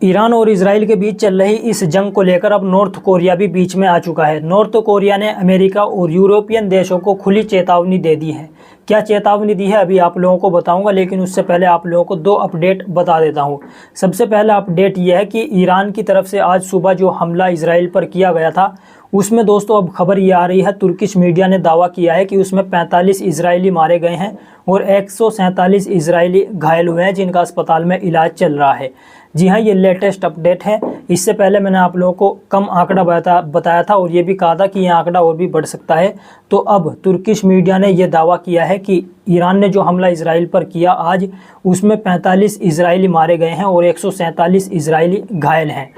Iran और Israel के बीच चल रही इस जंग को लेकर अब नॉर्थ कोरिया भी बीच में आ चुका है। नॉर्थ कोरिया ने अमेरिका और यूरोपियन देशों को खुली चेतावनी दे दी है। क्या चेतावनी दी है अभी आप लोगों को बताऊंगा, लेकिन उससे पहले आप लोगों को दो अपडेट बता देता हूं। सबसे पहला अपडेट यह है कि ईरान की तरफ से आज सुबह जो हमला इजराइल पर किया गया था, उसमें दोस्तों अब खबर ये आ रही है, तुर्किश मीडिया ने दावा किया है कि उसमें 45 इजरायली मारे गए हैं और 147 इजरायली घायल हुए हैं, जिनका अस्पताल में इलाज चल रहा है। जी हाँ, ये लेटेस्ट अपडेट है। इससे पहले मैंने आप लोगों को कम आंकड़ा बताया था और ये भी कहा था कि यह आंकड़ा और भी बढ़ सकता है। तो अब तुर्किश मीडिया ने यह दावा किया है कि ईरान ने जो हमला इजराइल पर किया आज, उसमें 45 इजरायली मारे गए हैं और 147 इजरायली घायल हैं।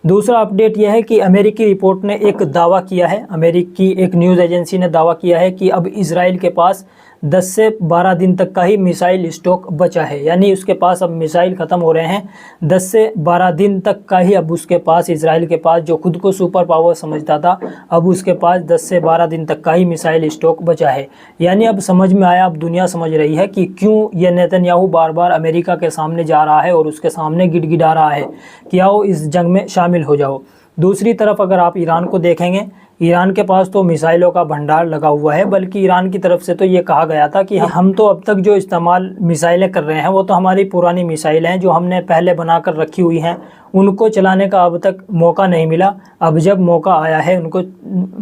दूसरा अपडेट यह है कि अमेरिकी रिपोर्ट ने एक दावा किया है, अमेरिकी एक न्यूज़ एजेंसी ने दावा किया है कि अब इजराइल के पास 10 से 12 दिन तक का ही मिसाइल स्टॉक बचा है। यानी उसके पास अब मिसाइल ख़त्म हो रहे हैं। 10 से 12 दिन तक का ही अब उसके पास, इजराइल के पास, जो खुद को सुपर पावर समझता था, अब उसके पास 10 से 12 दिन तक का ही मिसाइल स्टॉक बचा है। यानी अब समझ में आया, अब दुनिया समझ रही है कि क्यों ये नेतन्याहू बार बार अमेरिका के सामने जा रहा है और उसके सामने गिड़गिड़ा रहा है कि आओ इस जंग में शामिल हो जाओ। दूसरी तरफ अगर आप ईरान को देखेंगे, ईरान के पास तो मिसाइलों का भंडार लगा हुआ है, बल्कि ईरान की तरफ से तो ये कहा गया था कि हम तो अब तक जो इस्तेमाल मिसाइलें कर रहे हैं वो तो हमारी पुरानी मिसाइलें हैं जो हमने पहले बनाकर रखी हुई हैं, उनको चलाने का अब तक मौका नहीं मिला। अब जब मौका आया है उनको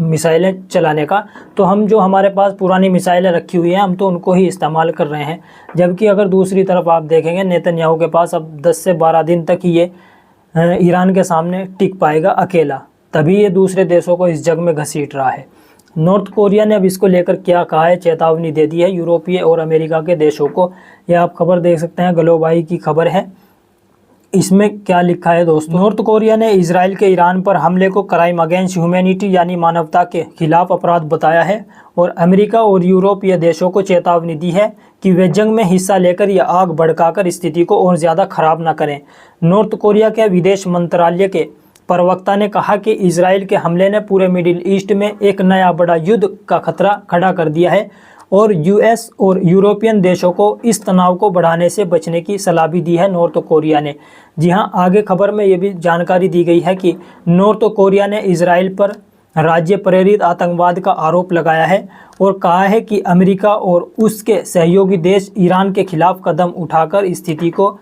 मिसाइलें चलाने का, तो हम जो हमारे पास पुरानी मिसाइलें रखी हुई हैं हम तो उनको ही इस्तेमाल कर रहे हैं। जबकि अगर दूसरी तरफ आप देखेंगे, नेतन्याहू के पास अब 10 से 12 दिन तक ही ये ईरान के सामने टिक पाएगा अकेला, तभी ये दूसरे देशों को इस जंग में घसीट रहा है। नॉर्थ कोरिया ने अब इसको लेकर क्या कहा है, चेतावनी दे दी है यूरोपीय और अमेरिका के देशों को। यह आप खबर देख सकते हैं, ग्लोबाई की खबर है। इसमें क्या लिखा है दोस्तों, नॉर्थ कोरिया ने इजराइल के ईरान पर हमले को क्राइम अगेंस्ट ह्यूमैनिटी यानी मानवता के खिलाफ अपराध बताया है और अमेरिका और यूरोपीय देशों को चेतावनी दी है कि वे जंग में हिस्सा लेकर या आग भड़काकर स्थिति को और ज़्यादा खराब न करें। नॉर्थ कोरिया के विदेश मंत्रालय के प्रवक्ता ने कहा कि इजराइल के हमले ने पूरे मिडिल ईस्ट में एक नया बड़ा युद्ध का खतरा खड़ा कर दिया है और यूएस और यूरोपियन देशों को इस तनाव को बढ़ाने से बचने की सलाह भी दी है नॉर्थ कोरिया ने। जी हां, आगे खबर में ये भी जानकारी दी गई है कि नॉर्थ कोरिया ने इजराइल पर राज्य प्रेरित आतंकवाद का आरोप लगाया है और कहा है कि अमेरिका और उसके सहयोगी देश ईरान के खिलाफ कदम उठाकर स्थिति को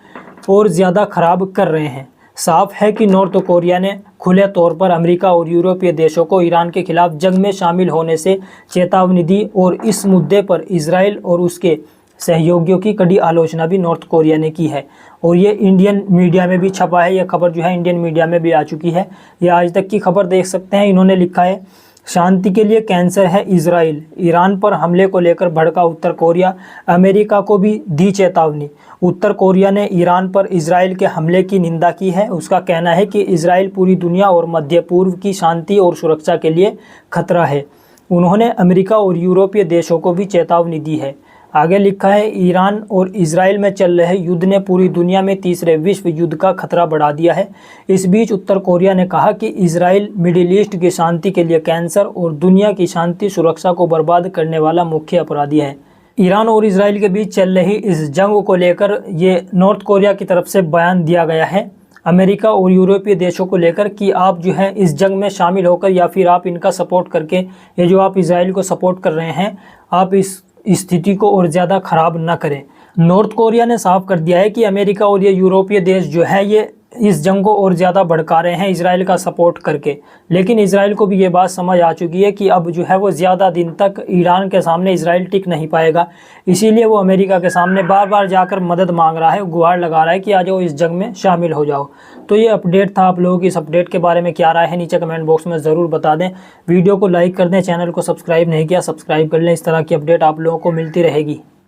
और ज़्यादा खराब कर रहे हैं। साफ है कि नॉर्थ कोरिया ने खुले तौर पर अमेरिका और यूरोपीय देशों को ईरान के खिलाफ जंग में शामिल होने से चेतावनी दी और इस मुद्दे पर इजराइल और उसके सहयोगियों की कड़ी आलोचना भी नॉर्थ कोरिया ने की है। और ये इंडियन मीडिया में भी छपा है, यह खबर जो है इंडियन मीडिया में भी आ चुकी है। ये आज तक की खबर देख सकते हैं। इन्होंने लिखा है, शांति के लिए कैंसर है इजराइल, ईरान पर हमले को लेकर भड़का उत्तर कोरिया, अमेरिका को भी दी चेतावनी। उत्तर कोरिया ने ईरान पर इजराइल के हमले की निंदा की है। उसका कहना है कि इजराइल पूरी दुनिया और मध्य पूर्व की शांति और सुरक्षा के लिए खतरा है। उन्होंने अमेरिका और यूरोपीय देशों को भी चेतावनी दी है। आगे लिखा है, ईरान और इजराइल में चल रहे युद्ध ने पूरी दुनिया में तीसरे विश्व युद्ध का खतरा बढ़ा दिया है। इस बीच उत्तर कोरिया ने कहा कि इजराइल मिडिल ईस्ट की शांति के लिए कैंसर और दुनिया की शांति सुरक्षा को बर्बाद करने वाला मुख्य अपराधी है। ईरान और इजराइल के बीच चल रही इस जंग को लेकर ये नॉर्थ कोरिया की तरफ से बयान दिया गया है अमेरिका और यूरोपीय देशों को लेकर कि आप जो है इस जंग में शामिल होकर या फिर आप इनका सपोर्ट करके, ये जो आप इजराइल को सपोर्ट कर रहे हैं, आप इस स्थिति को और ज़्यादा ख़राब न करें। नॉर्थ कोरिया ने साफ कर दिया है कि अमेरिका और ये यूरोपीय देश जो है ये इस जंग को और ज़्यादा भड़का रहे हैं इजराइल का सपोर्ट करके। लेकिन इजराइल को भी ये बात समझ आ चुकी है कि अब जो है वो ज़्यादा दिन तक ईरान के सामने इजराइल टिक नहीं पाएगा। इसीलिए वो अमेरिका के सामने बार बार जाकर मदद मांग रहा है, गुहार लगा रहा है कि आ जाओ इस जंग में शामिल हो जाओ। तो ये अपडेट था। आप लोगों की इस अपडेट के बारे में क्या राय है, नीचे कमेंट बॉक्स में ज़रूर बता दें। वीडियो को लाइक कर दें, चैनल को सब्सक्राइब नहीं किया सब्सक्राइब कर लें। इस तरह की अपडेट आप लोगों को मिलती रहेगी।